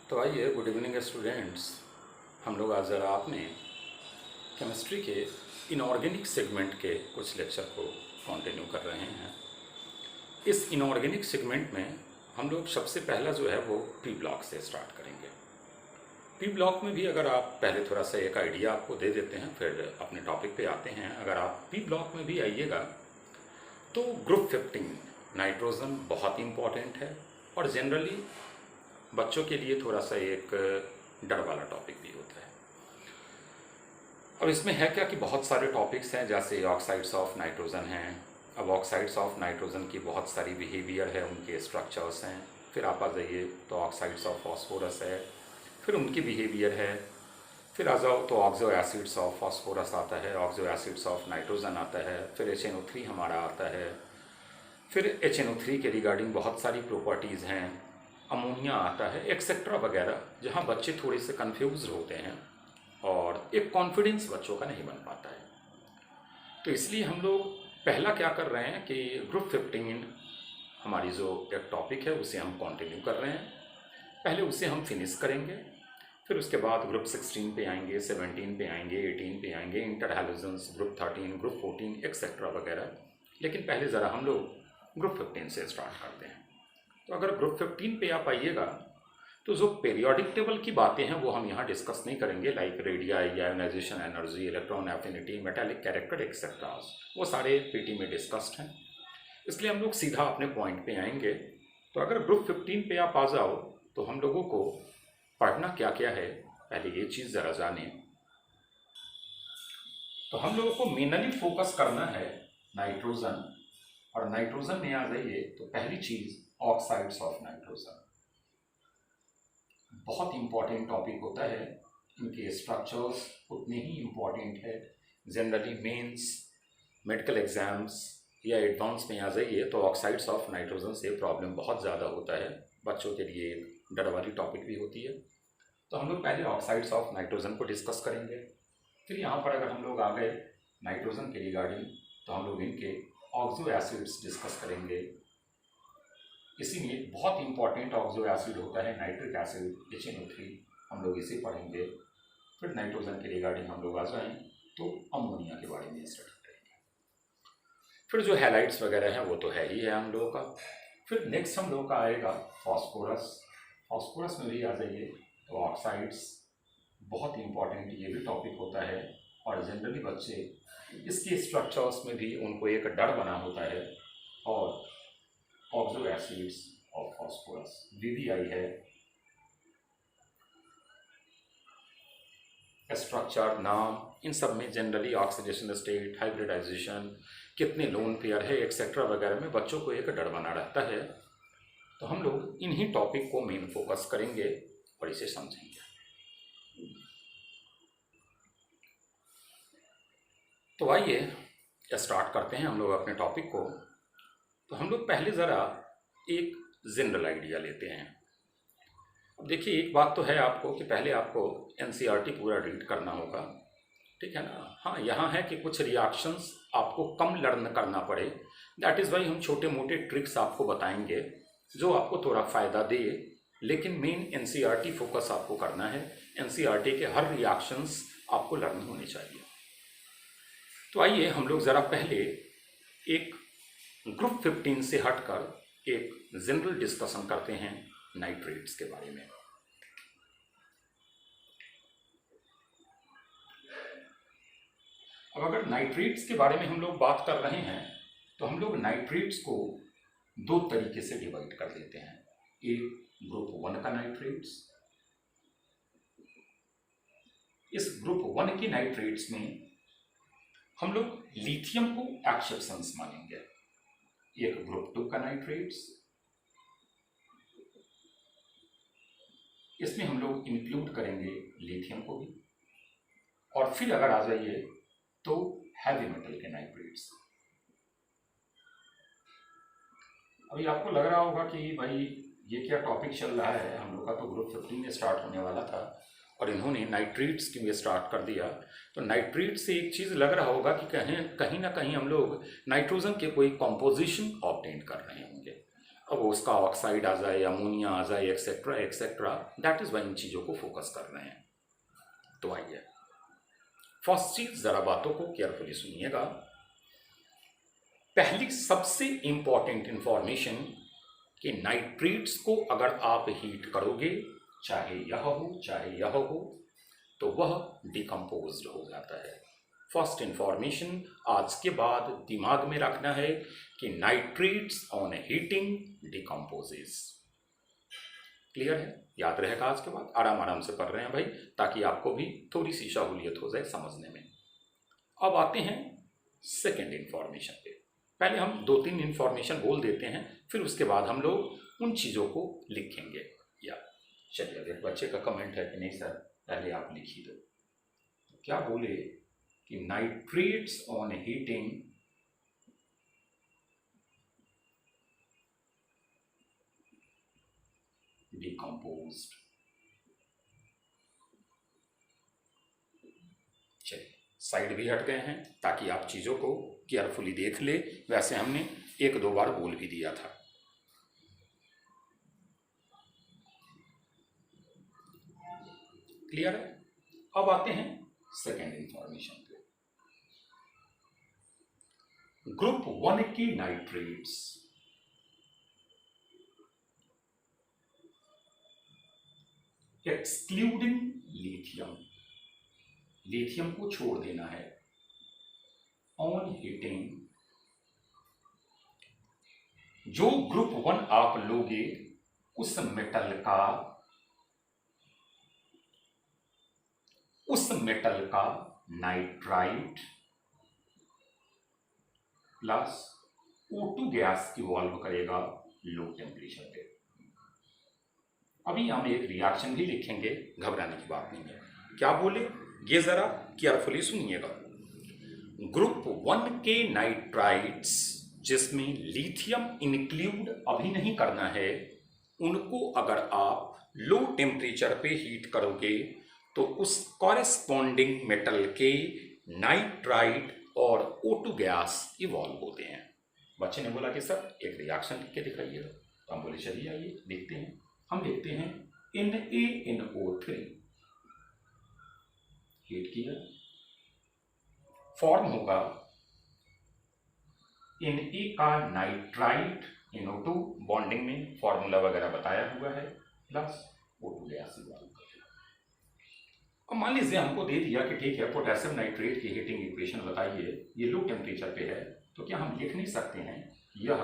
तो आइए, good evening students. हम लोग आज ज़रा आपने केमिस्ट्री के इनऑर्गेनिक सेगमेंट के कुछ लेक्चर को कंटिन्यू कर रहे हैं। इस इनऑर्गेनिक सेगमेंट में हम लोग सबसे पहला जो है वो पी ब्लॉक से स्टार्ट करेंगे। पी ब्लॉक में भी अगर आप पहले थोड़ा सा एक आइडिया आपको दे देते हैं, फिर अपने टॉपिक पे आते हैं। अगर आप पी ब्लॉक में भी आइएगा तो ग्रुप 15 नाइट्रोजन बहुत इम्पॉर्टेंट है और जनरली बच्चों के लिए थोड़ा सा एक डर वाला टॉपिक भी होता है। अब इसमें है क्या कि बहुत सारे टॉपिक्स हैं, जैसे ऑक्साइड्स ऑफ नाइट्रोजन हैं। अब ऑक्साइड्स ऑफ नाइट्रोजन की बहुत सारी बिहेवियर है, उनके स्ट्रक्चर्स हैं। फिर आप आ जाइए तो ऑक्साइड्स ऑफ फास्फोरस है, फिर उनकी बिहेवियर है। फिर आ जाओ तो ऑक्सो एसिड्स ऑफ फास्फोरस आता है, ऑक्सो एसिड्स ऑफ नाइट्रोजन आता है, फिर HNO3 हमारा आता है। फिर HNO3 के रिगार्डिंग बहुत सारी प्रॉपर्टीज़ हैं, अमोनिया आता है, एक्सेट्रा वगैरह, जहाँ बच्चे थोड़े से कंफ्यूज होते हैं और एक कॉन्फिडेंस बच्चों का नहीं बन पाता है। तो इसलिए हम लोग पहला क्या कर रहे हैं कि ग्रुप 15 हमारी जो एक टॉपिक है उसे हम कंटिन्यू कर रहे हैं। पहले उसे हम फिनिश करेंगे, फिर उसके बाद ग्रुप 16 पे आएंगे, 17 पे आएंगे, 18 पे आएंगे, inter halogens, group 13, group 14 etcetera वगैरह। लेकिन पहले ज़रा हम लोग ग्रुप 15 से स्टार्ट करते हैं। तो अगर ग्रुप 15 पे आप आइएगा तो जो पीरियोडिक टेबल की बातें हैं वो हम यहाँ डिस्कस नहीं करेंगे, like radii, ionisation energy, electron affinity, metallic character etcetera, वो सारे पीटी में डिस्कस्ड हैं। इसलिए हम लोग सीधा अपने पॉइंट पे आएंगे। तो अगर ग्रुप 15 पे आप आ जाओ तो हम लोगों को पढ़ना क्या क्या है, पहले ये चीज़ ज़रा जानें। तो हम लोगों को मेनली फोकस करना है नाइट्रोजन, और नाइट्रोजन में आ जाइए तो पहली चीज़ ऑक्साइड्स ऑफ नाइट्रोजन। बहुत इंपॉर्टेंट टॉपिक होता है, इनके स्ट्रक्चर्स उतने ही इम्पॉर्टेंट है। जनरली मेंस, मेडिकल एग्जाम्स या एडवांस में आ जाइए तो ऑक्साइड्स ऑफ नाइट्रोजन से प्रॉब्लम बहुत ज़्यादा होता है, बच्चों के लिए एक डर वाली टॉपिक भी होती है। तो हम लोग पहले ऑक्साइड्स ऑफ नाइट्रोजन को डिस्कस करेंगे। फिर यहाँ पर अगर हम लोग आ गए नाइट्रोजन के रिगार्डिंग तो हम लोग इनके ऑक्सो एसिड्स डिस्कस करेंगे। इसी में बहुत इंपॉर्टेंट ऑक्सो एसिड होता है नाइट्रिक एसिड, HNO3, हम लोग इसे पढ़ेंगे। फिर नाइट्रोजन के रिगार्डिंग हम लोग आ जाएँ तो अमोनिया के बारे में स्टडी करेंगे। फिर जो हैलाइड्स वगैरह हैं वो तो है ही है हम लोगों का। फिर नेक्स्ट हम लोगों का आएगा फॉस्फोरस। फॉस्फोरस में भी आ जाइए तो ऑक्साइड्स बहुत इंपॉर्टेंट ये भी टॉपिक होता है, और जनरली बच्चे इसके स्ट्रक्चर्स में भी उनको एक डर बना होता है। और oxo acids of phosphorus, VBI है, स्ट्रक्चर, नाम, इन सब में जनरली ऑक्सीडेशन स्टेट, हाइब्रिडाइजेशन, कितने लोन पेयर है एक्सेट्रा वगैरह में बच्चों को एक डर बना रहता है। तो हम लोग इन्हीं टॉपिक को मेन फोकस करेंगे और इसे समझेंगे। तो आइए स्टार्ट करते हैं हम लोग अपने टॉपिक को। तो हम लोग पहले ज़रा एक जनरल आइडिया लेते हैं। अब देखिए, एक बात तो है आपको कि पहले आपको NCERT पूरा रीड करना होगा, ठीक है ना। हाँ, यहाँ है कि कुछ रिएक्शंस आपको कम लर्न करना पड़े, दैट इज़ वाई हम छोटे मोटे ट्रिक्स आपको बताएंगे जो आपको थोड़ा फ़ायदा दे। लेकिन मेन NCERT फोकस आपको करना है, NCERT के हर रिएक्शंस आपको लर्न होने चाहिए। तो आइए हम लोग ज़रा पहले एक ग्रुप 15 से हटकर एक जनरल डिस्कशन करते हैं नाइट्रेट्स के बारे में। अब अगर नाइट्रेट्स के बारे में हम लोग बात कर रहे हैं तो हम लोग नाइट्रेट्स को दो तरीके से डिवाइड कर देते हैं। एक ग्रुप 1 का नाइट्रेट्स, इस ग्रुप 1 की नाइट्रेट्स में हम लोग लिथियम को एक्सेप्शंस मानेंगे। एक ग्रुप 2 का नाइट्रेट्स, इसमें हम लोग इंक्लूड करेंगे लिथियम को भी। और फिर अगर आ जाइए तो हैवी मेटल के नाइट्रेट्स। अभी आपको लग रहा होगा कि भाई ये क्या टॉपिक चल रहा है, हम लोग का तो ग्रुप 15 में स्टार्ट होने वाला था और इन्होंने नाइट्रेट्स के लिए स्टार्ट कर दिया। तो नाइट्रेट से एक चीज़ लग रहा होगा कि कहीं ना कहीं हम लोग नाइट्रोजन के कोई कॉम्पोजिशन ऑब्टेन कर रहे होंगे। अब उसका ऑक्साइड आ जाए, अमोनिया आ जाए, etcetera etcetera, that is why इन चीज़ों को फोकस कर रहे हैं। तो आइए फर्स्ट चीज जरा बातों को केयरफुली सुनिएगा। पहली सबसे इंपॉर्टेंट इंफॉर्मेशन कि नाइट्रेट्स को अगर आप हीट करोगे, चाहे यह हो चाहे यह हो, तो वह डिकम्पोज्ड हो जाता है। फर्स्ट इंफॉर्मेशन आज के बाद दिमाग में रखना है कि nitrates on heating decomposes. Clear है? याद रहेगा आज के बाद। आराम आराम से पढ़ रहे हैं भाई, ताकि आपको भी थोड़ी सी सहूलियत हो जाए समझने में। अब आते हैं सेकेंड इंफॉर्मेशन पे। पहले हम 2-3 इंफॉर्मेशन बोल देते हैं, फिर उसके बाद हम लोग उन चीज़ों को लिखेंगे। या चलिए, अगर बच्चे का कमेंट है कि नहीं सर पहले आप लिख ही दो, तो क्या बोले कि नाइट्रेट्स ऑन हीटिंग डिकम्पोज्ड। चलिए साइड भी हट गए हैं ताकि आप चीज़ों को केयरफुली देख ले। वैसे हमने 1-2 बार बोल भी दिया था। क्लियर है? अब आते हैं सेकेंड इंफॉर्मेशन पे। ग्रुप 1 के नाइट्रेट्स एक्सक्लूडिंग लिथियम, लिथियम को छोड़ देना है, ऑन हीटिंग, जो ग्रुप 1 आप लोगे उस मेटल का nitrite plus O2 gas evolve करेगा लो टेम्परेचर पे। अभी हम एक रिएक्शन भी लिखेंगे, घबराने की बात नहीं है। क्या बोले ये जरा केयरफुली सुनिएगा। ग्रुप 1 के नाइट्राइट्स जिसमें लिथियम इंक्लूड अभी नहीं करना है, उनको अगर आप लो टेम्परेचर पे हीट करोगे तो उस कॉरेस्पॉन्डिंग मेटल के नाइट्राइट और O2 गैस इवॉल्व होते हैं। बच्चे ने बोला कि सर एक रिएक्शन लिख के दिखाइएगा, तो हम बोले चलिए आइए देखते हैं। हम देखते हैं NaNO3 हीट किया, फॉर्म होगा Na का नाइट्राइट NO2, बॉन्डिंग में फॉर्मूला वगैरह बताया हुआ है, प्लस O2 गैस इवॉल्व करेगा। अब मान लीजिए हमको दे दिया कि ठीक है पोटेशियम नाइट्रेट की हीटिंग इक्वेशन बताइए, ये लो टेम्परेचर पे है, तो क्या हम लिख नहीं सकते हैं यह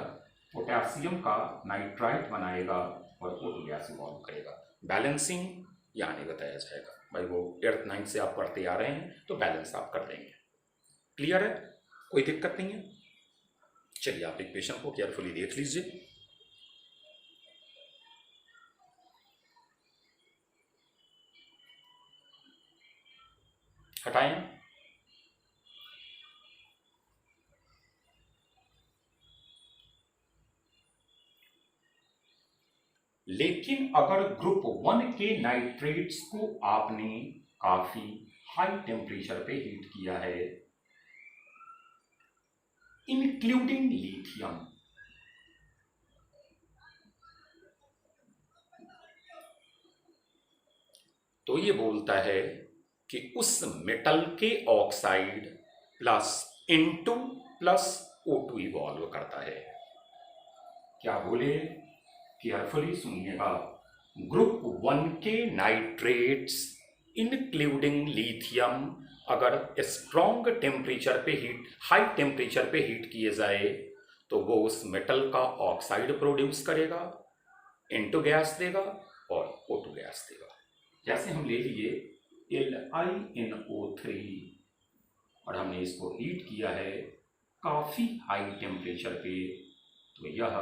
पोटेशियम का नाइट्राइट बनाएगा और O2 गैस इवॉल्व करेगा। बैलेंसिंग यानी बताया जाएगा भाई, वो 8th 9th से आप पढ़ते आ रहे हैं तो बैलेंस आप कर देंगे। क्लियर है? कोई दिक्कत नहीं है? चलिए आप इक्वेशन को केयरफुली देख लीजिए। हटाएं। लेकिन अगर ग्रुप 1 के नाइट्रेट्स को आपने काफी हाई टेम्परेचर पे हीट किया है, इंक्लूडिंग लिथियम, तो ये बोलता है कि उस मेटल के oxide plus N2 plus O2 evolve करता है। क्या बोले? केयरफुली सुनिएगा। ग्रुप 1 के नाइट्रेट्स इंक्लूडिंग लिथियम अगर स्ट्रॉन्ग टेम्परेचर पे हीट, हाई टेम्परेचर पे हीट किए जाए तो वो उस मेटल का ऑक्साइड प्रोड्यूस करेगा, N2 गैस देगा और O2 गैस देगा। जैसे हम ले लिए LiNO3 और हमने इसको हीट किया है काफी हाई टेम्परेचर पे, तो यह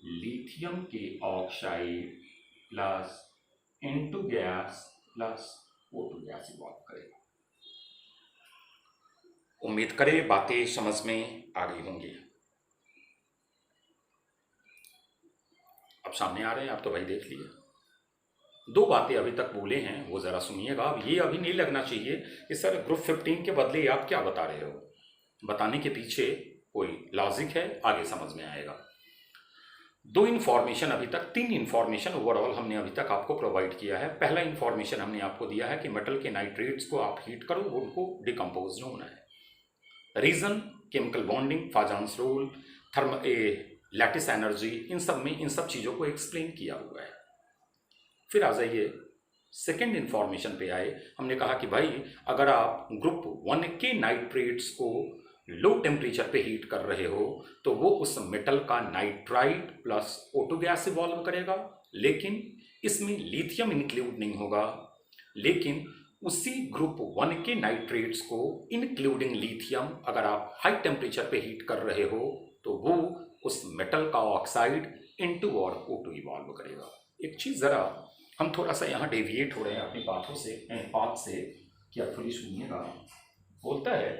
लिथियम के oxide plus N2 gas plus O2 gas evolve करेगा। उम्मीद करें बातें समझ में आ गई होंगी। अब सामने आ रहे हैं आप तो भाई देख लिए। 2 बातें अभी तक बोले हैं वो जरा सुनिएगा। अब ये अभी नहीं लगना चाहिए कि सर ग्रुप 15 के बदले आप क्या बता रहे हो, बताने के पीछे कोई लॉजिक है, आगे समझ में आएगा। दो इन्फॉर्मेशन अभी तक, तीन इन्फॉर्मेशन ओवरऑल हमने अभी तक आपको प्रोवाइड किया है। पहला इन्फॉर्मेशन हमने आपको दिया है कि मेटल के नाइट्रेट्स को आप हीट करो, उनको डिकम्पोज होना है। Reason chemical bonding, Fajans rule, lattice energy, इन सब चीज़ों को एक्सप्लेन किया हुआ है। फिर आ जाइए सेकेंड इन्फॉर्मेशन पे आए। हमने कहा कि भाई अगर आप ग्रुप 1 के नाइट्रेट्स को लो टेम्परेचर पे हीट कर रहे हो तो वो उस मेटल का nitrite plus O2 gas evolve करेगा, लेकिन इसमें लिथियम इंक्लूड नहीं होगा। लेकिन उसी ग्रुप 1 के नाइट्रेट्स को इंक्लूडिंग लिथियम अगर आप हाई टेम्परेचर पे हीट कर रहे हो तो वो उस मेटल का ऑक्साइड N2 और O2 इवॉल्व करेगा। एक चीज़ ज़रा हम थोड़ा सा यहाँ डेविएट हो रहे हैं अपनी बातों से, पाथ से, केयरफुली सुनिएगा। बोलता है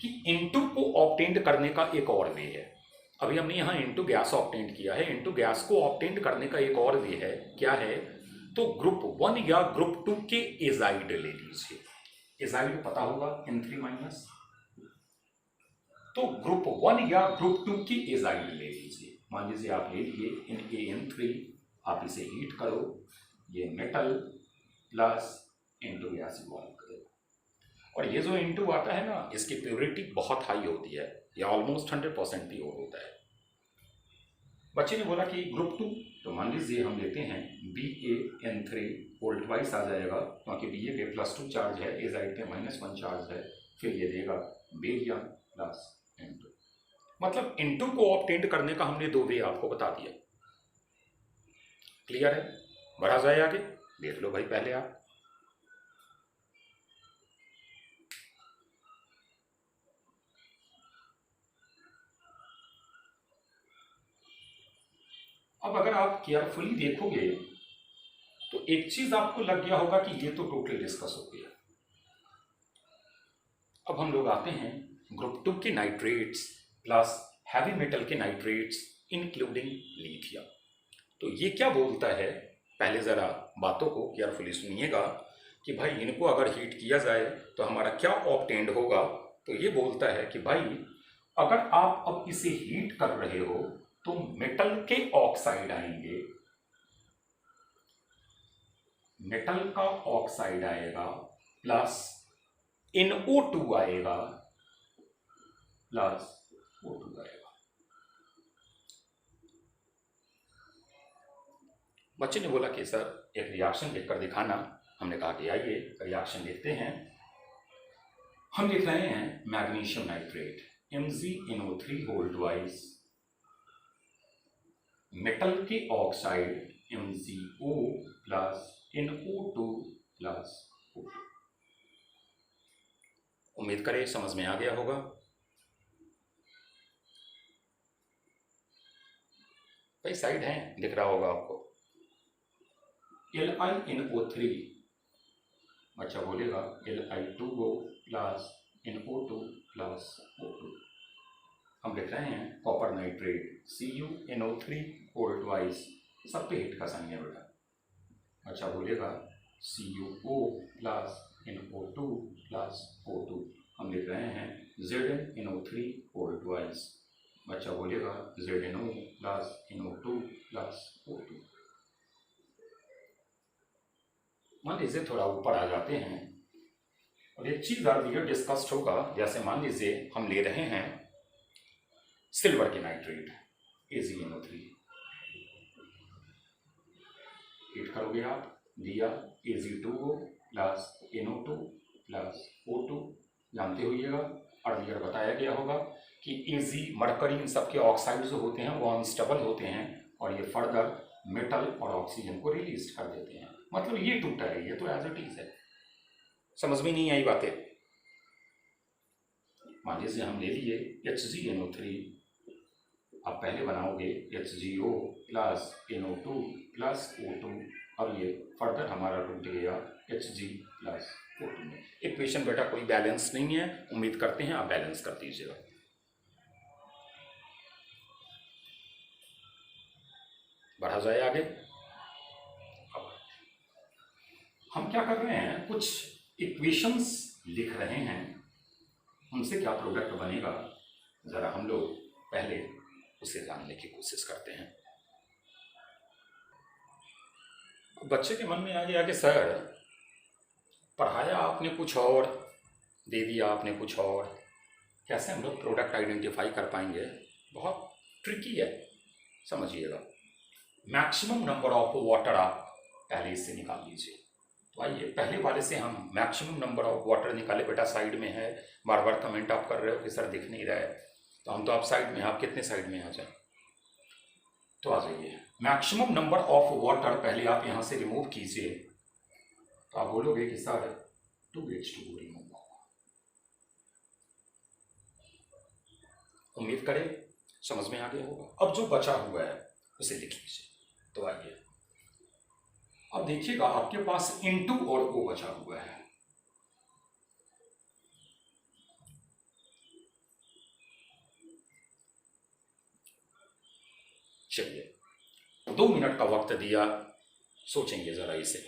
कि N2 को ऑब्टेंड करने का एक और वे है। अभी हमने यहाँ N2 गैस ऑब्टेंड किया है, N2 गैस को ऑब्टेंड करने का एक और वे है। क्या है? तो ग्रुप 1 या ग्रुप 2 के एजाइड ले लीजिए। एजाइड पता होगा N3 माइनस, तो ग्रुप 1 या ग्रुप 2 की एजाइड ले लीजिए। मान लीजिए आप ले लिए N3, आप इसे हीट करो, ये metal plus N2 gas evolve करेगा। और ये जो N2 आता है ना, इसकी प्योरिटी बहुत हाई होती है, ये ऑलमोस्ट 100% प्योर होता है। बच्चे ने बोला कि ग्रुप 2, तो मान लीजिए हम लेते हैं BaN3 वोल्ट वाइज आ जाएगा, क्योंकि Ba पे +2 चार्ज है, एजाइड पे -1 चार्ज है। फिर ये देगा बेरियम प्लस N2। मतलब N2 को ऑब्टेंड करने का हमने दो वे आपको बता दिया। क्लियर है? बढ़ा जाए आगे, देख लो भाई पहले आप। अब अगर आप केयरफुली देखोगे तो एक चीज आपको लग गया होगा कि ये तो टोटल डिस्कस हो गया। अब हम लोग आते हैं ग्रुप 2 के नाइट्रेट्स प्लस हैवी मेटल के नाइट्रेट्स इंक्लूडिंग लिथियम। तो ये क्या बोलता है, पहले ज़रा बातों को केयरफुली सुनिएगा कि भाई इनको अगर हीट किया जाए तो हमारा क्या ऑब्टेंड होगा। तो ये बोलता है कि भाई अगर आप अब इसे हीट कर रहे हो तो मेटल के ऑक्साइड आएंगे, मेटल का ऑक्साइड आएगा प्लस NO2 आएगा प्लस O2 आएगा। बच्चे ने बोला कि सर एक रिएक्शन लिखकर दिखाना। हमने कहा कि आइए रिएक्शन लिखते हैं। हम लिख रहे हैं मैग्नीशियम नाइट्रेट MgNO3 वोल्ट वाइज, मेटल के oxide MgO plus NO2 plus O2। उम्मीद करें समझ में आ गया होगा। कई साइड हैं, दिख रहा होगा आपको। LiNO3, अच्छा बोलेगा Li2O plus NO2 plus O2। हम लिख रहे हैं copper nitrate CuNO3 volt wise, सब पे हिट का साइन है बेटा। अच्छा बोलेगा CuO plus NO2 plus O2। हम लिख रहे हैं ZnNO3 वोल्ट वाइज। बच्चा बोलेगा ZnO plus NO2 plus O2। मान लीजिए थोड़ा ऊपर आ जाते हैं और एक चीज़ आर डिस्कस्ड होगा। जैसे मान लीजिए हम ले रहे हैं सिल्वर के नाइट्रेट AgNO3, हीट करोगे आप, दिया Ag2O plus NO2 plus O2। जानते होइएगा, अर्लियर बताया गया होगा कि Ag मरकरी इन सब के ऑक्साइड जो होते हैं वो अनस्टेबल होते हैं और ये फर्दर मेटल और ऑक्सीजन को रिलीज कर देते हैं। मतलब ये टूटा है, ये तो एज इट इज है। समझ में नहीं आई बातें? मान लीजिए हम ले लिए HgNO3, आप पहले बनाओगे HgO plus NO2 plus O2। अब ये फर्दर हमारा टूट गया Hg प्लस O2 में। इक्वेशन बेटा कोई बैलेंस नहीं है, उम्मीद करते हैं आप बैलेंस कर दीजिएगा। बढ़ा जाए आगे। अब हम क्या कर रहे हैं, कुछ इक्वेशंस लिख रहे हैं, उनसे क्या प्रोडक्ट बनेगा जरा हम लोग पहले उसे जानने की कोशिश करते हैं। बच्चे के मन में आ गया कि सर पढ़ाया आपने कुछ और, दे दिया आपने कुछ और, कैसे हम लोग प्रोडक्ट आइडेंटिफाई कर पाएंगे? बहुत ट्रिकी है, समझिएगा। मैक्सिमम नंबर ऑफ वाटर आप पहले इससे निकाल लीजिए। तो आइए पहले वाले से हम मैक्सिमम नंबर ऑफ वाटर निकाले। बेटा साइड में है, बार बार कमेंट आप कर रहे हो कि सर दिख नहीं रहा है, तो हम तो आप साइड में, आप कितने साइड में आ जाए, तो आ जाइए। मैक्सिमम नंबर ऑफ वाटर पहले आप यहाँ से रिमूव कीजिए, तो आप बोलोगे कि सर 2H2O रिमूव होगा। उम्मीद करें समझ में आ गया होगा। अब जो बचा हुआ है उसे लिख लीजिए। तो आइए अब देखिएगा, आपके पास N2 और O बचा हुआ है। चलिए 2 मिनट का वक्त दिया, सोचेंगे जरा इसे।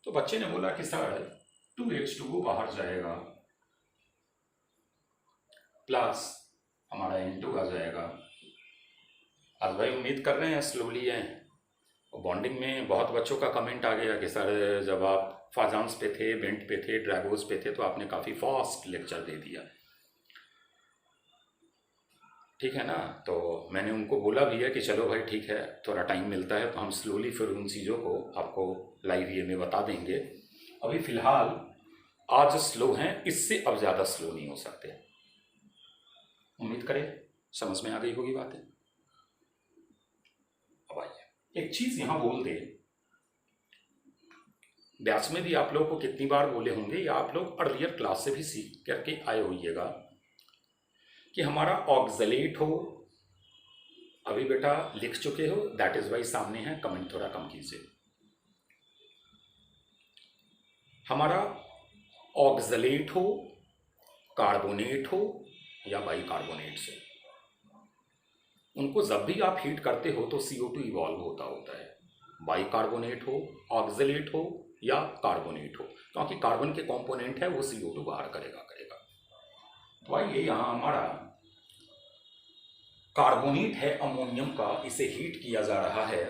तो बच्चे ने बोला कि सर 2H2O बाहर जाएगा, प्लस हमारा N2 आ जाएगा। आज भाई उम्मीद कर रहे हैं स्लोली है। बॉन्डिंग में बहुत बच्चों का कमेंट आ गया कि सर जब आप फाजान्स पे थे, बेंट पे थे, ड्रैगोस पे थे, तो आपने काफ़ी फास्ट लेक्चर दे दिया, ठीक है ना। तो मैंने उनको बोला भी है कि चलो भाई ठीक है, थोड़ा टाइम मिलता है तो हम स्लोली फिर उन चीज़ों को आपको लाइव ये में बता देंगे। अभी फ़िलहाल आज स्लो हैं, इससे अब ज़्यादा स्लो नहीं हो सकते। उम्मीद करें समझ में आ गई होगी बातें। अब आइए एक चीज़ यहाँ बोल दे, बैच में भी आप लोगों को कितनी बार बोले होंगे, या आप लोग अर्लियर क्लास से भी सीख करके आए होइएगा कि हमारा ऑक्सलेट हो। अभी बेटा लिख चुके हो, दैट इज वाई सामने है, कमेंट थोड़ा कम कीजिए। हमारा ऑक्सलेट हो, कार्बोनेट हो या बाइकार्बोनेट से, उनको जब भी आप हीट करते हो तो CO2 इवॉल्व होता है। बाइकार्बोनेट हो, ऑक्सलेट हो या कार्बोनेट हो, क्योंकि कार्बन के कंपोनेंट है वो CO2 बाहर करेगा। तो आइए यहाँ हमारा कार्बोनेट है अमोनियम का, इसे हीट किया जा रहा है।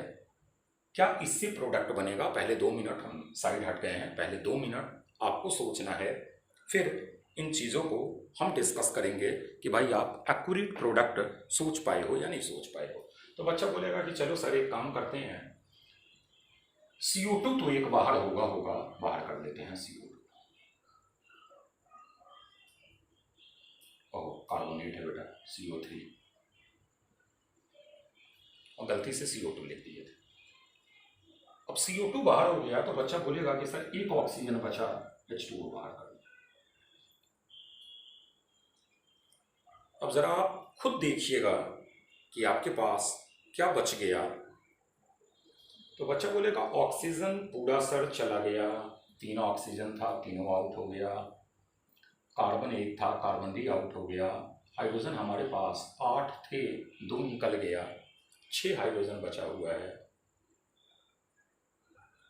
क्या इससे प्रोडक्ट बनेगा? पहले 2 मिनट हम साइड हट गए हैं, पहले 2 मिनट आपको सोचना है, फिर इन चीज़ों को हम डिस्कस करेंगे कि भाई आप एक्यूरेट प्रोडक्ट सोच पाए हो या नहीं सोच पाए हो। तो बच्चा बोलेगा कि चलो सर एक काम करते हैं, CO2 तो एक बाहर होगा, बाहर कर देते हैं CO2। ओह कार्बोनेट है बेटा CO3, और गलती से CO2 लिख दिए थे। अब CO2 बाहर हो गया तो बच्चा बोलेगा कि सर एक ऑक्सीजन बचा, H2O बाहर कर दिया। अब जरा आप खुद देखिएगा कि आपके पास क्या बच गया। तो बच्चा बोलेगा ऑक्सीजन पूरा सर चला गया, 3 ऑक्सीजन था, तीनों आउट हो गया। कार्बन 1 था, कार्बन भी आउट हो गया। हाइड्रोजन हमारे पास 8 थे, 2 निकल गया, 6 हाइड्रोजन बचा हुआ है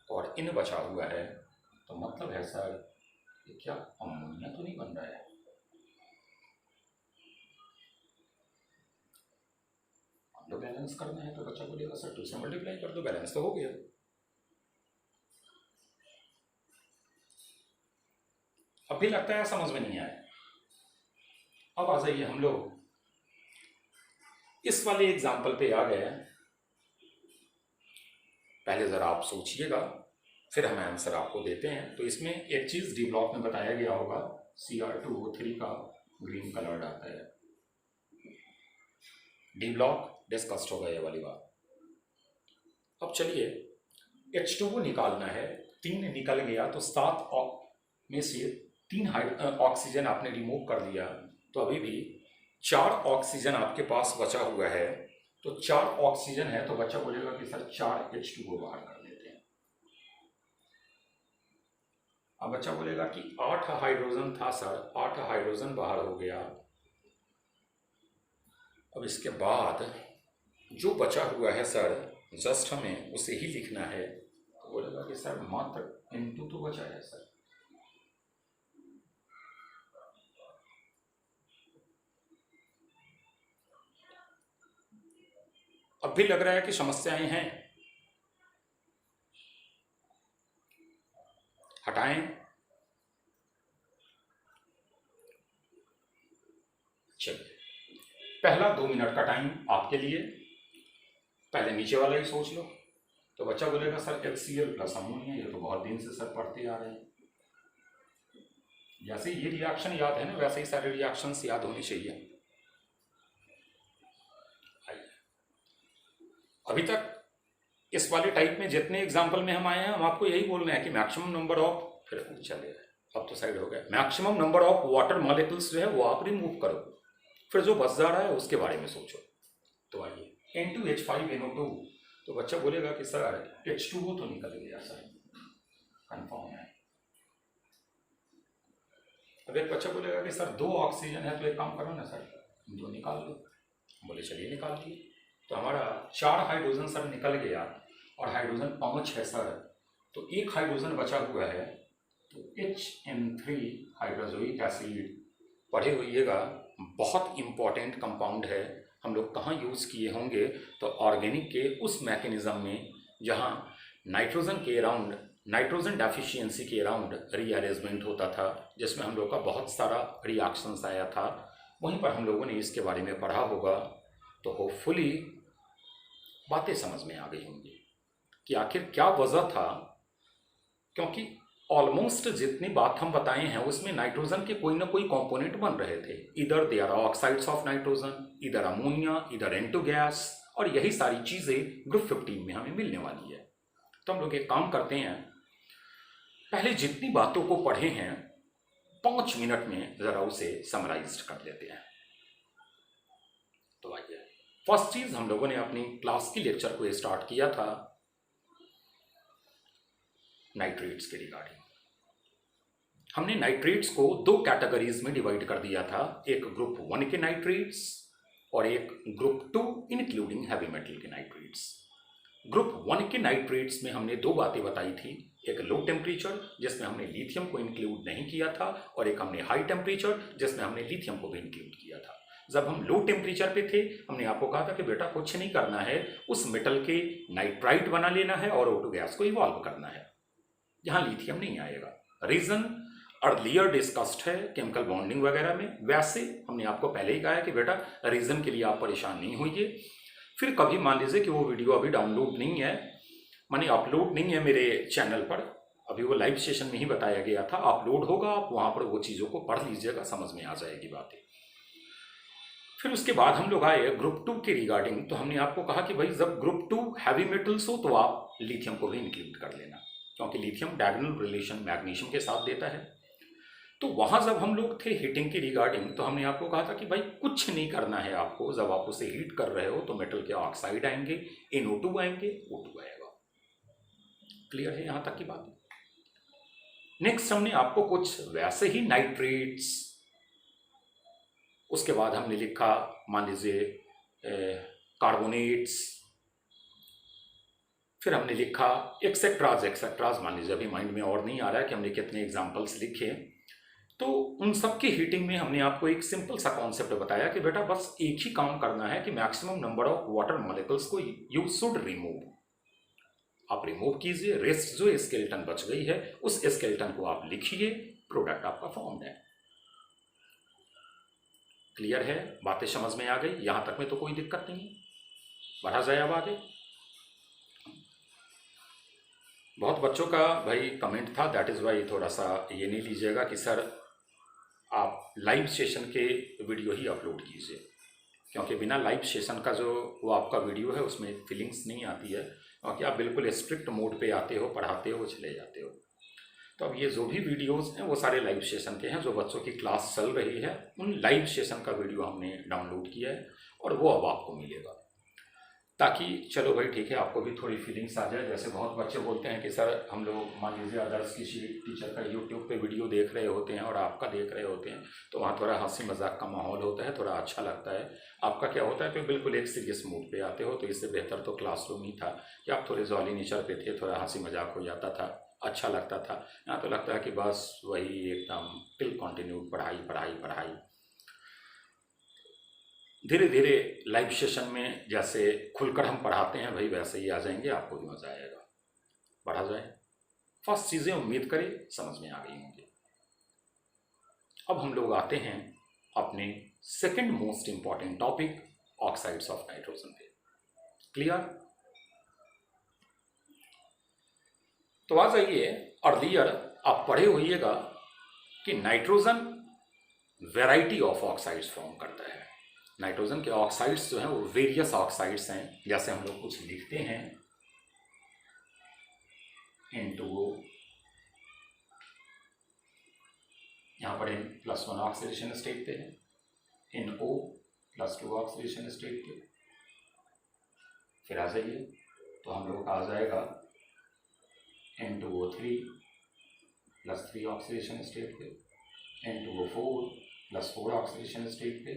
और इन बचा हुआ है। तो मतलब है सर ये क्या अमोनिया तो नहीं बन रहा है? हम लोग बैलेंस करना है, तो बच्चा बोलेगा सर 2 से मल्टीप्लाई कर दो, बैलेंस तो हो गया। अब भी लगता है समझ में नहीं आया। अब आ जाइए हम लोग इस वाले एग्जाम्पल पे आ गए। पहले ज़रा आप सोचिएगा, फिर हम आंसर आपको देते हैं। तो इसमें एक चीज़ डी ब्लॉक में बताया गया होगा, Cr2O3 का ग्रीन कलर आता है। डी ब्लॉक डिस्कस्ड होगा ये वाली बात। अब चलिए H2O निकालना है, 3 निकल गया तो 7 में से 3 ऑक्सीजन आपने रिमूव कर दिया, तो अभी भी 4 ऑक्सीजन आपके पास बचा हुआ है। तो 4 ऑक्सीजन है तो बच्चा बोलेगा कि सर 4 H2O बाहर कर देते हैं। अब बच्चा बोलेगा कि 8 हाइड्रोजन था सर, 8 हाइड्रोजन बाहर हो गया। अब इसके बाद जो बचा हुआ है सर, जस्ट हमें उसे ही लिखना है। तो बोलेगा कि सर मात्र N2 तो बचा है सर। अब भी लग रहा है कि समस्याएं हैं? हटाएं? चलिए, पहला 2 मिनट का टाइम आपके लिए। पहले नीचे वाला ही सोच लो। तो बच्चा बोलेगा सर HCl प्लस अमोनिया, ये तो बहुत दिन से सर पढ़ते आ रहे हैं। जैसे ये रिएक्शन याद है ना, वैसे ही सारे रिएक्शंस याद होने चाहिए। अभी तक इस वाले टाइप में जितने एग्जाम्पल में हम आए हैं, हम आपको यही बोल रहे हैं कि मैक्सिमम नंबर ऑफ, फिर चले अब तो साइड हो गया, maximum number of water molecules जो है वो आप रिमूव करो, फिर जो बच जा रहा है उसके बारे में सोचो। तो आइए, N2H5NO2, तो बच्चा बोलेगा कि सर H2O तो निकल गया सर, कंफर्म है। अब एक बच्चा बोलेगा कि सर 2 ऑक्सीजन है, तो एक काम करो ना सर, 2 निकाल लो। बोले चलिए निकाल दिए। तो हमारा 4 हाइड्रोजन सर निकल गया और हाइड्रोजन 5 है सर, तो एक हाइड्रोजन बचा हुआ है, तो HN3 हाइड्रोजोइक एसिड। पढ़े होइएगा, बहुत इंपॉर्टेंट कंपाउंड है। हम लोग कहाँ यूज़ किए होंगे? तो ऑर्गेनिक के उस मैकेनिज्म में जहाँ नाइट्रोजन के अराउंड, नाइट्रोजन डेफिशिएंसी के अराउंड रीअरेंजमेंट होता था, जिसमें हम लोग का बहुत सारा रिएक्शंस आया था, वहीं पर हम लोगों ने इसके बारे में पढ़ा होगा। तो होपफुली बातें समझ में आ गई होंगी कि आखिर क्या वजह था, क्योंकि ऑलमोस्ट जितनी बात हम बताए हैं उसमें नाइट्रोजन के कोई ना कोई कंपोनेंट बन रहे थे। इधर they are oxides of nitrogen, इधर अमोनिया, इधर N2 गैस, और यही सारी चीज़ें ग्रुप 15 में हमें मिलने वाली है। तो हम लोग एक काम करते हैं, पहले जितनी बातों को पढ़े हैं 5 मिनट में ज़रा उसे समराइज कर लेते हैं। तो आइए, फर्स्ट चीज़ हम लोगों ने अपनी क्लास की लेक्चर को स्टार्ट किया था नाइट्रेट्स के रिगार्डिंग। हमने नाइट्रेट्स को 2 कैटेगरीज में डिवाइड कर दिया था, एक ग्रुप 1 के नाइट्रेट्स और एक ग्रुप 2 इंक्लूडिंग हैवी मेटल के नाइट्रेट्स। ग्रुप 1 के नाइट्रेट्स में हमने 2 बातें बताई थी, एक लो टेम्परेचर जिसमें हमने लिथियम को इंक्लूड नहीं किया था, और एक हमने हाई टेम्परेचर जिसमें हमने लिथियम को भी इंक्लूड किया था। जब हम लो टेम्परेचर पे थे, हमने आपको कहा था कि बेटा कुछ नहीं करना है, उस मेटल के नाइट्राइट बना लेना है और O2 गैस को इवॉल्व करना है, यहाँ लिथियम नहीं आएगा। रीजन अर्लियर डिस्कस्ड है केमिकल बॉन्डिंग वगैरह में। वैसे हमने आपको पहले ही कहा है कि बेटा रीजन के लिए आप परेशान नहीं होइए। फिर कभी मान लीजिए कि वो वीडियो अभी डाउनलोड नहीं है, माने अपलोड नहीं है मेरे चैनल पर, अभी वो लाइव सेशन में ही बताया गया था, अपलोड होगा, आप वहाँ पर वो चीज़ों को पढ़ लीजिएगा, समझ में आ जाएगी बातें। फिर उसके बाद हम लोग आए ग्रुप 2 के रिगार्डिंग। तो हमने आपको कहा कि भाई जब ग्रुप 2 हैवी मेटल्स हो तो आप लिथियम को भी इंक्लूड कर लेना, क्योंकि लिथियम डायगोनल रिलेशन मैग्नीशियम के साथ देता है। तो वहाँ जब हम लोग थे हीटिंग की रिगार्डिंग, तो हमने आपको कहा था कि भाई कुछ नहीं करना है आपको, जब आप उसे हीट कर रहे हो तो मेटल के ऑक्साइड आएंगे, NO2 आएंगे, O2 आएगा। क्लियर है यहाँ तक की बात? नेक्स्ट हमने आपको कुछ वैसे ही नाइट्रेट्स, उसके बाद हमने लिखा मान लीजिए कार्बोनेट्स, फिर हमने लिखा एक्सेट्राज, मान लीजिए अभी माइंड में और नहीं आ रहा है कि हमने कितने एग्जाम्पल्स लिखे। तो उन सब की हीटिंग में हमने आपको एक सिंपल सा कॉन्सेप्ट बताया कि बेटा बस एक ही काम करना है कि maximum number of water molecules को यू शुड रिमूव। आप रिमूव कीजिए, रेस्ट जो स्केलेटन बच गई है उस स्केलेटन को आप लिखिए, प्रोडक्ट आपका फॉर्म है। क्लियर है? बातें समझ में आ गई? यहां तक में तो कोई दिक्कत नहीं। बढ़ा जाए अब आगे। बहुत बच्चों का भाई कमेंट था, दैट इज वाई थोड़ा सा ये नहीं लीजिएगा कि सर आप लाइव सेशन के वीडियो ही अपलोड कीजिए, क्योंकि बिना लाइव सेशन का जो वो आपका वीडियो है उसमें फीलिंग्स नहीं आती है, क्योंकि आप बिल्कुल स्ट्रिक्ट मोड पे आते हो, पढ़ाते हो, चले जाते हो। तो अब ये जो भी वीडियोस हैं वो सारे लाइव सेशन के हैं, जो बच्चों की क्लास चल रही है उन लाइव सेशन का वीडियो हमने डाउनलोड किया है और वो अब आपको मिलेगा, ताकि चलो भाई ठीक है आपको भी थोड़ी फीलिंग्स आ जाए। जैसे बहुत बच्चे बोलते हैं कि सर हम लोग मान लीजिए अदर्स किसी टीचर का यूट्यूब पे वीडियो देख रहे होते हैं और आपका देख रहे होते हैं, तो वहाँ थोड़ा हंसी मजाक का माहौल होता है, थोड़ा अच्छा लगता है। आपका क्या होता है कि बिल्कुल एक सीरियस मूड पे आते हो, तो इससे बेहतर तो क्लासरूम ही था कि आप थोड़े जॉली नेचर पे थे, थोड़ा हंसी मजाक हो जाता था, अच्छा लगता था। यहाँ तो लगता है कि बस वही एकदम टिल कंटिन्यू पढ़ाई पढ़ाई पढ़ाई। धीरे धीरे लाइव सेशन में जैसे खुलकर हम पढ़ाते हैं भाई वैसे ही आ जाएंगे, आपको भी मजा आएगा। बढ़ा जाए। फर्स्ट चीज़ें उम्मीद करें समझ में आ गई होंगी। अब हम लोग आते हैं अपने second most important topic oxides of nitrogen पे। क्लियर? तो आ जाइए, अर्लियर आप पढ़े होइएगा कि nitrogen variety of oxides form करता है। नाइट्रोजन के ऑक्साइड्स जो हैं वो वेरियस ऑक्साइड्स हैं। जैसे हम लोग कुछ लिखते हैं N2O, यहाँ पर N+1 ऑक्सीडेशन स्टेट पे है, NO+2 ऑक्सीडेशन स्टेट पे। फिर आ जाइए तो हम लोग का आ जाएगा N2O3+3 ऑक्सीडेशन स्टेट पे, N2O4+4 ऑक्सीडेशन स्टेट पे,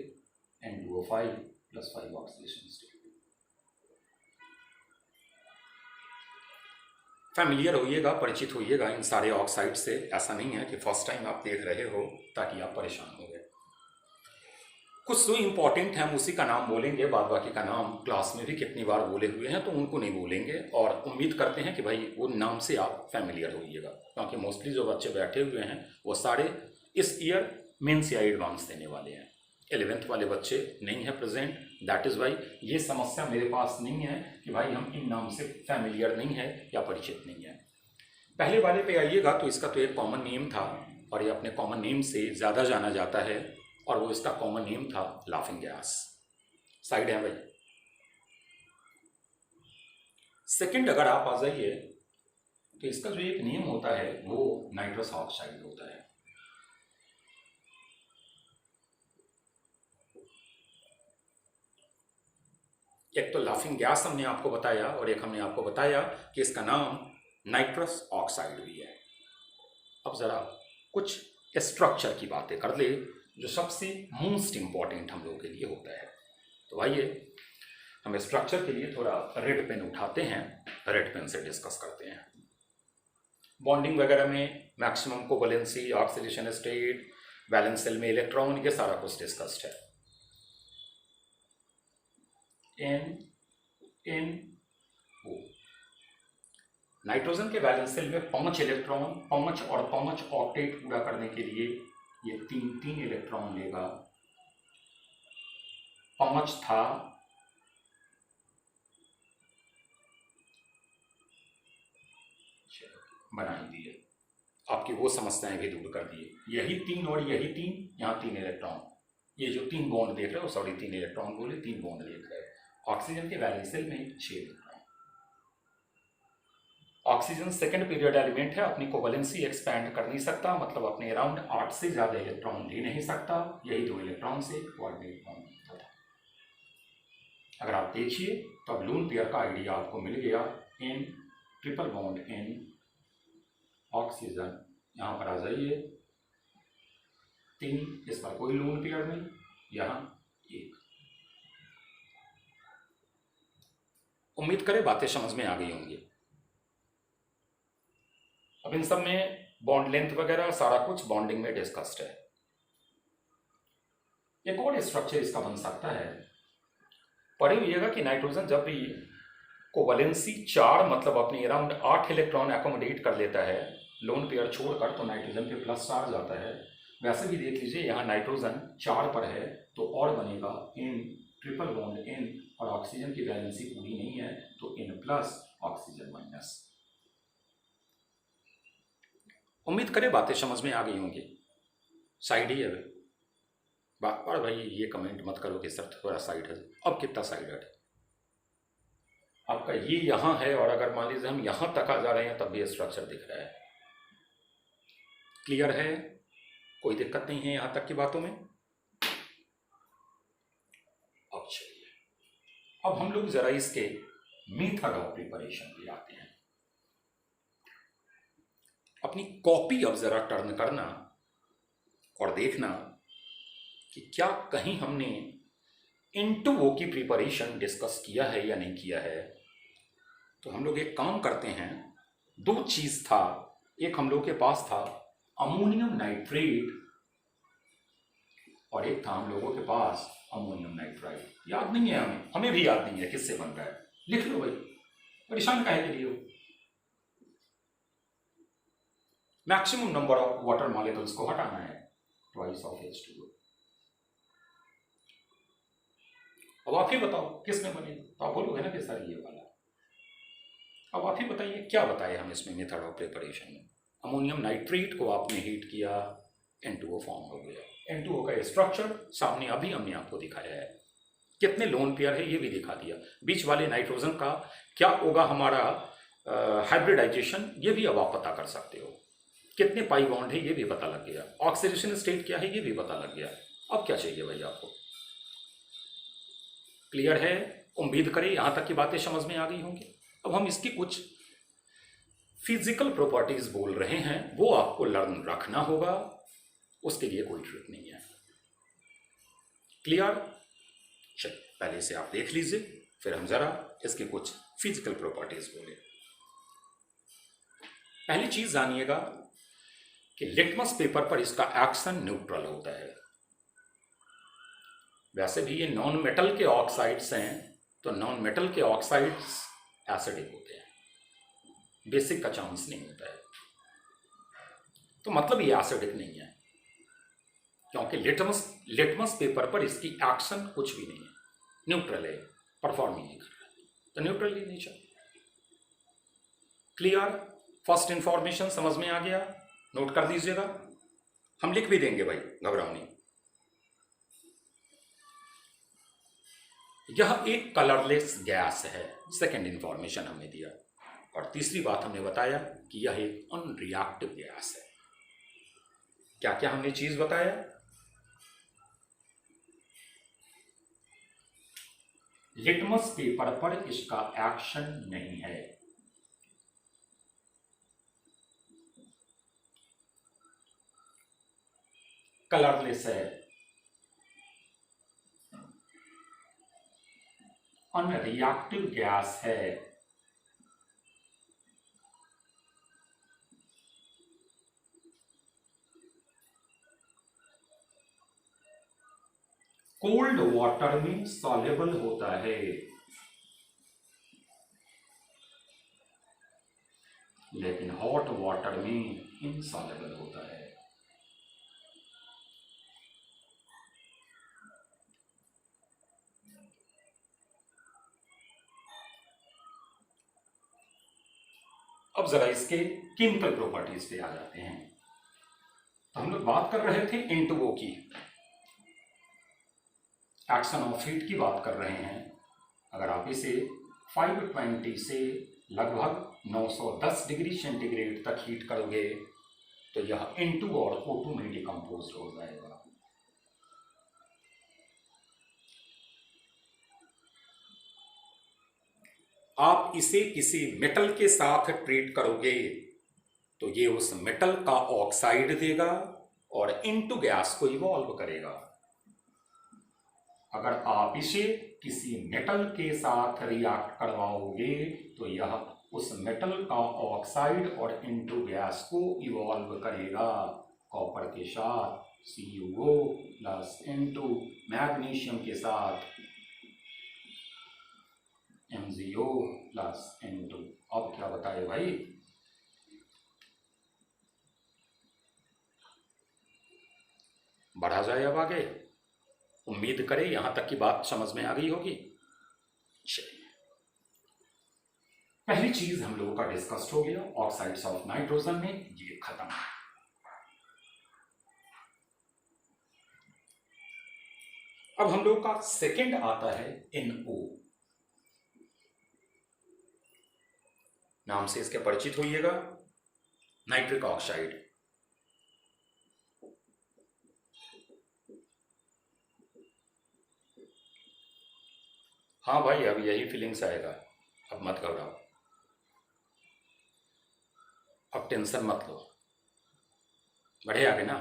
N2O5+5 ऑक्सीडेशन स्टेट पे। फैमिलियर होइएगा, परिचित होइएगा इन सारे ऑक्साइड से। ऐसा नहीं है कि फर्स्ट टाइम आप देख रहे हो ताकि आप परेशान हो गए। कुछ तो इम्पॉर्टेंट हैं, हम उसी का नाम बोलेंगे, बाद बाकी का नाम क्लास में भी कितनी बार बोले हुए हैं तो उनको नहीं बोलेंगे। और उम्मीद करते हैं कि भाई वो नाम से आप फैमिलियर होइएगा, क्योंकि मोस्टली जो बच्चे बैठे हुए हैं वो सारे इस ईयर मेंस या एडवांस देने वाले हैं। 11th वाले बच्चे नहीं है प्रेजेंट, दैट इज़ वाई ये समस्या मेरे पास नहीं है कि भाई हम इन नाम से फैमिलियर नहीं है या परिचित नहीं है। पहले वाले पे आइएगा तो इसका तो एक कॉमन नेम था और ये अपने कॉमन नेम से ज़्यादा जाना जाता है, और वो इसका कॉमन नेम था लाफिंग गैस। साइड है भाई। सेकंड अगर आप आ जाइए तो इसका जो एक नेम होता है वो नाइट्रस ऑक्साइड होता है। एक तो लाफिंग गैस हमने आपको बताया और एक हमने आपको बताया कि इसका नाम नाइट्रस ऑक्साइड भी है। अब जरा कुछ स्ट्रक्चर की बातें कर ले जो सबसे मोस्ट इंपॉर्टेंट हम लोगों के लिए होता है। तो आइए हम स्ट्रक्चर के लिए थोड़ा रेड पेन उठाते हैं, रेड पेन से डिस्कस करते हैं। बॉन्डिंग वगैरह में maximum covalency, oxidation state, valence shell में इलेक्ट्रॉन, ये सारा कुछ डिस्कस्ड है। NO, नाइट्रोजन के वैलेंस शेल में 5 इलेक्ट्रॉन, 5 और 5 ऑक्टेट पूरा करने के लिए ये 3 इलेक्ट्रॉन लेगा। 5 था, बना ही दिए, आपकी वो समस्याएं भी दूर कर दिए। यही 3 और यही 3, यहाँ 3 इलेक्ट्रॉन, ये जो 3 बॉन्ड देख रहे हो, सॉरी 3 इलेक्ट्रॉन बोले, 3 बॉन्ड देख रहे हो। ऑक्सीजन के वैलेंस शेल में 6 electron. Oxygen second period element है, अपनी कोवैलेंसी एक्सपैंड कर नहीं सकता, मतलब अपने अराउंड 8 से ज्यादा इलेक्ट्रॉन ले नहीं सकता। यही 2 इलेक्ट्रॉन से कोऑर्डिनेट बॉन्ड बनता था। अगर आप देखिए तो अब लून पेयर का आइडिया आपको मिल गया। N triple bond N oxygen, यहां पर आ जाइए 3, इस पर कोई लून पेयर नहीं, यहां 1। उम्मीद करें बातें समझ में आ गई होंगी। अब इन सब में बॉन्ड लेंथ वगैरह सारा कुछ बॉन्डिंग में डिस्कस्ड है। एक और स्ट्रक्चर इसका बन सकता है, पढ़े हुइएगा कि नाइट्रोजन जब भी कोवैलेंसी 4 मतलब अपनी अराउंड 8 इलेक्ट्रॉन एकोमोडेट कर लेता है लोन पेयर छोड़कर, तो नाइट्रोजन पे प्लस चार्ज आता है। वैसे भी देख लीजिए यहाँ नाइट्रोजन 4 पर है तो और बनेगा N ट्रिपल बॉन्ड N, और ऑक्सीजन की वैलेंसी पूरी नहीं है तो N+ ऑक्सीजन माइनस। उम्मीद करें बातें समझ में आ गई होंगी। साइड ही है बात पर भाई, ये कमेंट मत करो कि सर थोड़ा साइड है। अब कितना साइड है आपका? ये यहाँ है, और अगर मान लीजिए हम यहाँ तक आ जा रहे हैं तब भी स्ट्रक्चर दिख रहा है। क्लियर है? कोई दिक्कत नहीं है यहाँ तक की बातों में? अब चलिए, अब हम लोग जरा इसके मेथड ऑफ प्रिपरेशन पे आते हैं। अपनी कॉपी अब जरा टर्न करना और देखना कि क्या कहीं हमने N2O की प्रिपरेशन डिस्कस किया है या नहीं किया है। तो हम लोग एक काम करते हैं, 2 चीज था, एक हम लोग के पास था अमोनियम नाइट्रेट और एक था हम लोगों के पास अमोनियम नाइट्राइड। याद नहीं है हमें, हमें भी याद नहीं है किससे बन रहा है, लिख लो भाई, परेशान काहे के लिए हो। Maximum number of water molecules को हटाना है, ट्वाइस ऑफ H2O। अब आप ही बताओ किस में बनेगा, तो आप बोलोगे ना कि सर ये वाला। अब आप ही बताइए क्या बताए हम इसमें मेथड ऑफ प्रिपरेशन में। अमोनियम नाइट्रेट को आपने हीट किया, N2O फॉर्म हो गया। N2O का स्ट्रक्चर सामने अभी हमने आपको दिखाया है, कितने लोन पेयर है ये भी दिखा दिया, बीच वाले नाइट्रोजन का क्या होगा हमारा हाइब्रिडाइजेशन, ये भी अब आप पता कर सकते हो, कितने पाई बॉन्ड है ये भी पता लग गया, ऑक्सीडेशन स्टेट क्या है ये भी पता लग गया। अब क्या चाहिए भाई आपको, क्लियर है? उम्मीद करें यहां तक की बातें समझ में आ गई होंगी। अब हम इसकी कुछ फिजिकल प्रॉपर्टीज बोल रहे हैं, वो आपको लर्न रखना होगा, उसके लिए कोई ट्रिक नहीं है। क्लियर? चलिए पहले से आप देख लीजिए, फिर हम जरा इसके कुछ फिजिकल प्रॉपर्टीज बोले। पहली चीज जानिएगा कि लिटमस पेपर पर इसका एक्शन न्यूट्रल होता है। वैसे भी ये नॉन मेटल के ऑक्साइड्स हैं, तो नॉन मेटल के ऑक्साइड्स एसिडिक होते हैं, बेसिक का चांस नहीं होता है, तो मतलब ये एसिडिक नहीं है, क्योंकि लिटमस पेपर पर इसकी एक्शन कुछ भी नहीं है, न्यूट्रल है, परफॉर्म ही नहीं कर रहा है, तो न्यूट्रल ही नेचर। क्लियर? फर्स्ट इंफॉर्मेशन समझ में आ गया, नोट कर दीजिएगा, हम लिख भी देंगे भाई, घबराओ नहीं। यह एक कलरलेस गैस है, सेकेंड इंफॉर्मेशन हमने दिया। और तीसरी बात हमने बताया कि यह एक अनरिएक्टिव गैस है। क्या क्या हमने चीज बताया? लिटमस पेपर पर इसका एक्शन नहीं है, कलरलेस है, अनरिएक्टिव गैस है, कोल्ड वाटर में सॉल्युबल होता है, लेकिन हॉट वाटर में इनसॉल्युबल होता है। अब जरा इसके केमिकल प्रॉपर्टीज पे आ जाते हैं। तो हम लोग बात कर रहे थे N2O की, एक्शन ऑफ हीट की बात कर रहे हैं। अगर आप इसे 520 से लगभग 910 डिग्री सेंटीग्रेड तक हीट करोगे तो यह N2 और O2 में डिकम्पोज हो जाएगा। आप इसे किसी मेटल के साथ ट्रीट करोगे तो ये उस मेटल का ऑक्साइड देगा और इनटू गैस को इवॉल्व करेगा। अगर आप इसे किसी मेटल के साथ रिएक्ट करवाओगे तो यह उस मेटल का ऑक्साइड और इनटू गैस को इवॉल्व करेगा। कॉपर के साथ CuO प्लस N2, मैग्नीशियम के साथ MgO प्लस N2। अब क्या बताए भाई, बढ़ा जाए अब आगे। उम्मीद करें यहां तक की बात समझ में आ गई होगी। चलिए, पहली चीज हम लोगों का डिस्कस हो गया, ऑक्साइड्स ऑफ नाइट्रोजन में ये खत्म। अब हम लोगों का सेकंड आता है NO। नाम से इसके परिचित होइएगा, नाइट्रिक ऑक्साइड। हाँ भाई, अब यही फीलिंग्स आएगा, अब मत घबराओ, अब टेंशन मत लो, बढ़े आगे ना,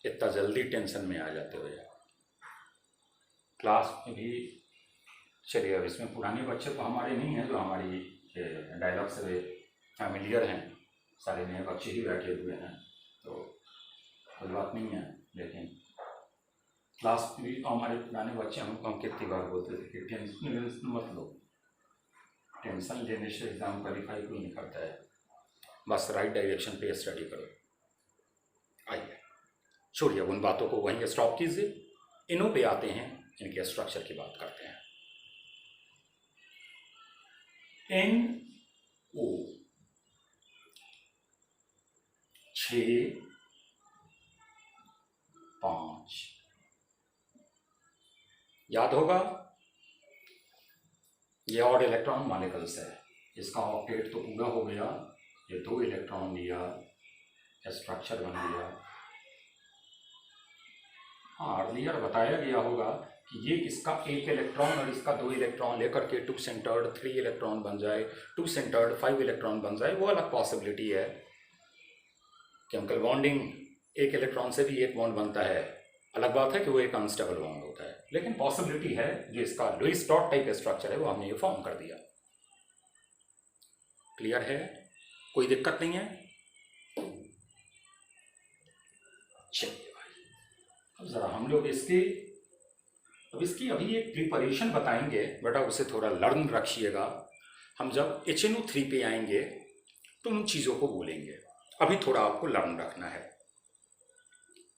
इतना जल्दी टेंशन में आ जाते हो यार। क्लास में भी चलिए, अब इसमें पुराने बच्चे तो हमारे नहीं हैं जो हमारी डायलॉग से फैमिलियर हैं, सारे नए बच्चे ही बैठे हुए हैं, तो कोई बात नहीं है। लेकिन क्लास भी हमारे पुराने बच्चे हमको हम कितनी बार बोलते थे कि टेंशन मत लो, टेंशन लेने से एग्ज़ाम क्वालिफाई कोई नहीं करता है, बस राइट डायरेक्शन पे स्टडी करो। आइए छोड़िए उन बातों को, वहीं स्टॉप कीजिए, इनों पे आते हैं, इनके स्ट्रक्चर की बात करते हैं। NO 6 5 याद होगा, ये और इलेक्ट्रॉन मॉलिक्यूल्स है, इसका ऑक्टेट तो पूरा हो गया, ये 2 इलेक्ट्रॉन लिया, स्ट्रक्चर बन गया। हाँ अर्लियर बताया गया होगा कि ये इसका 1 इलेक्ट्रॉन और इसका 2 इलेक्ट्रॉन लेकर के 2 सेंटर्ड 3 इलेक्ट्रॉन बन जाए, 2 सेंटर्ड 5 इलेक्ट्रॉन बन जाए, वो अलग पॉसिबिलिटी है। केमिकल बॉन्डिंग 1 इलेक्ट्रॉन से भी 1 बॉन्ड बनता है, अलग बात है कि वो एक अनस्टेबल बॉन्ड होता है, लेकिन पॉसिबिलिटी है। जो इसका लुईस डॉट टाइप स्ट्रक्चर है वो हमने ये फॉर्म कर दिया। क्लियर है, कोई दिक्कत नहीं है। चलिए भाई अब जरा हम लोग इसकी अभी एक प्रिपरेशन बताएंगे, बेटा उसे थोड़ा लर्न रखिएगा। हम जब HNO3 पे आएंगे तो उन चीज़ों को बोलेंगे, अभी थोड़ा आपको लर्न रखना है।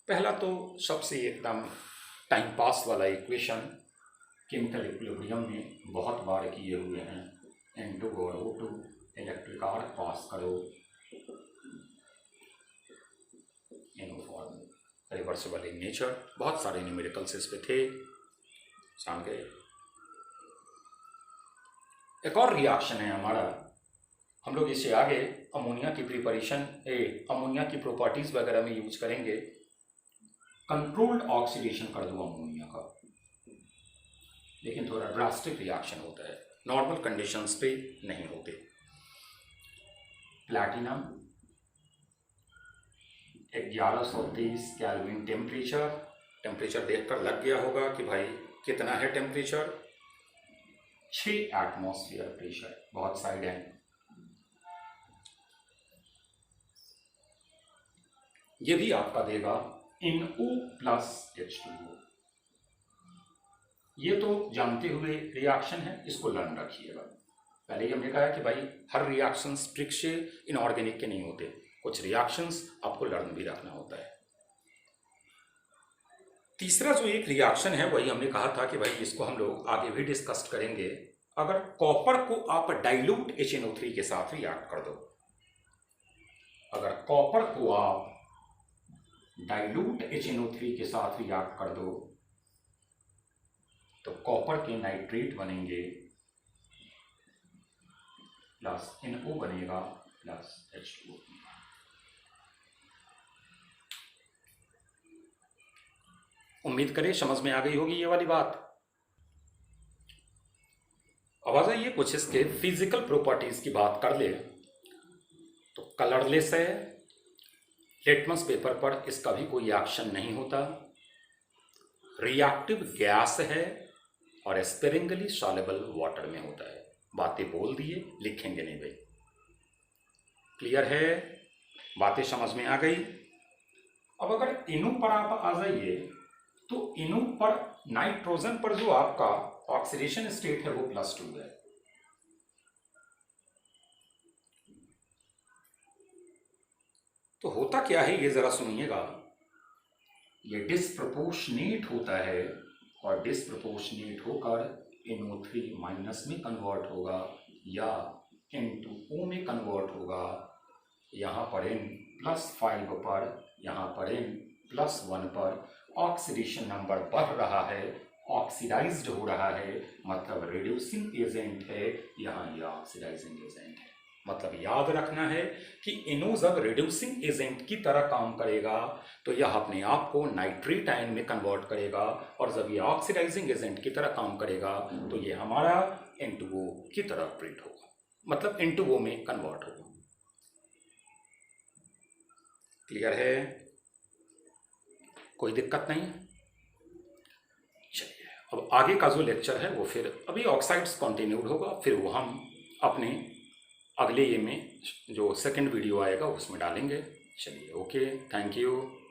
पहला तो सबसे एकदम टाइम पास वाला इक्वेशन केमिकल इक्विलिब्रियम में बहुत बार किए हुए हैं, N2 और O2 इलेक्ट्रिक आर्क पास करो, NO form reversible in nature, बहुत सारे न्यूमेरिकल्स इस पे थे, जान गए। एक और रिएक्शन है हमारा, हम लोग इससे आगे अमोनिया की प्रिपरेशन अमोनिया की प्रॉपर्टीज वगैरह में यूज करेंगे। कंट्रोल्ड ऑक्सीडेशन कर दो अमोनिया का, लेकिन थोड़ा ड्रास्टिक रिएक्शन होता है, नॉर्मल कंडीशंस पे नहीं होते। प्लैटिनम 1130 केल्विन टेम्परेचर देखकर लग गया होगा कि भाई कितना है टेम्परेचर, 6 एटमॉस्फेयर प्रेशर, बहुत साइड है। ये भी आपका देगा NO प्लस H2O। ये तो जानते हुए रिएक्शन है, इसको लर्न रखिएगा। पहले ही हमने कहा कि भाई हर रिएक्शंस ट्रिक से इनऑर्गेनिक के नहीं होते, कुछ रिएक्शंस आपको लर्न भी रखना होता है। तीसरा जो एक रिएक्शन है वही हमने कहा था कि भाई इसको हम लोग आगे भी डिस्कस करेंगे। अगर कॉपर को आप डाइल्यूट HNO3 के साथ रिएक्ट कर दो, अगर कॉपर को आप डाइल्यूट HNO3 के साथ रिएक्ट कर दो तो कॉपर के नाइट्रेट बनेंगे प्लस NO बनेगा प्लस H2O। उम्मीद करें समझ में आ गई होगी ये वाली बात। अब आ जाइए कुछ इसके फिजिकल प्रॉपर्टीज की बात कर ले तो कलरलेस है, लिटमस पेपर पर इसका भी कोई एक्शन नहीं होता, रिएक्टिव गैस है और स्पेरिंगली सॉल्युबल वाटर में होता है। बातें बोल दिए, लिखेंगे नहीं भाई। क्लियर है, बातें समझ में आ गई। अब अगर इनू पर आप आ जाइए तो इनू पर नाइट्रोजन पर जो आपका ऑक्सीडेशन स्टेट है वो +2 है। तो होता क्या है ये जरा सुनिएगा, ये डिस्प्रपोर्शनेट होता है और डिस्प्रपोर्शनेट होकर NO3 माइनस में कन्वर्ट होगा या N2O में कन्वर्ट होगा। यहाँ पर N+5 पर, यहाँ पर N+1 पर ऑक्सीडेशन नंबर बढ़ रहा है, ऑक्सीडाइज्ड हो रहा है, मतलब रिड्यूसिंग एजेंट है, यहाँ ये ऑक्सीडाइजिंग एजेंट है। मतलब याद रखना है कि इनो जब रिड्यूसिंग एजेंट की तरह काम करेगा तो यह अपने आप को नाइट्रेट आयन में कन्वर्ट करेगा, और जब ये ऑक्सीडाइजिंग एजेंट की तरह काम करेगा तो ये हमारा N2O की तरह ऑपरेट होगा, मतलब N2O में कन्वर्ट होगा। क्लियर है, कोई दिक्कत नहीं। चलिए अब आगे का जो लेक्चर है वो फिर अभी ऑक्साइड्स कंटिन्यूड होगा, फिर वो हम अपने अगले ये में जो सेकंड वीडियो आएगा उसमें डालेंगे। चलिए ओके, थैंक यू।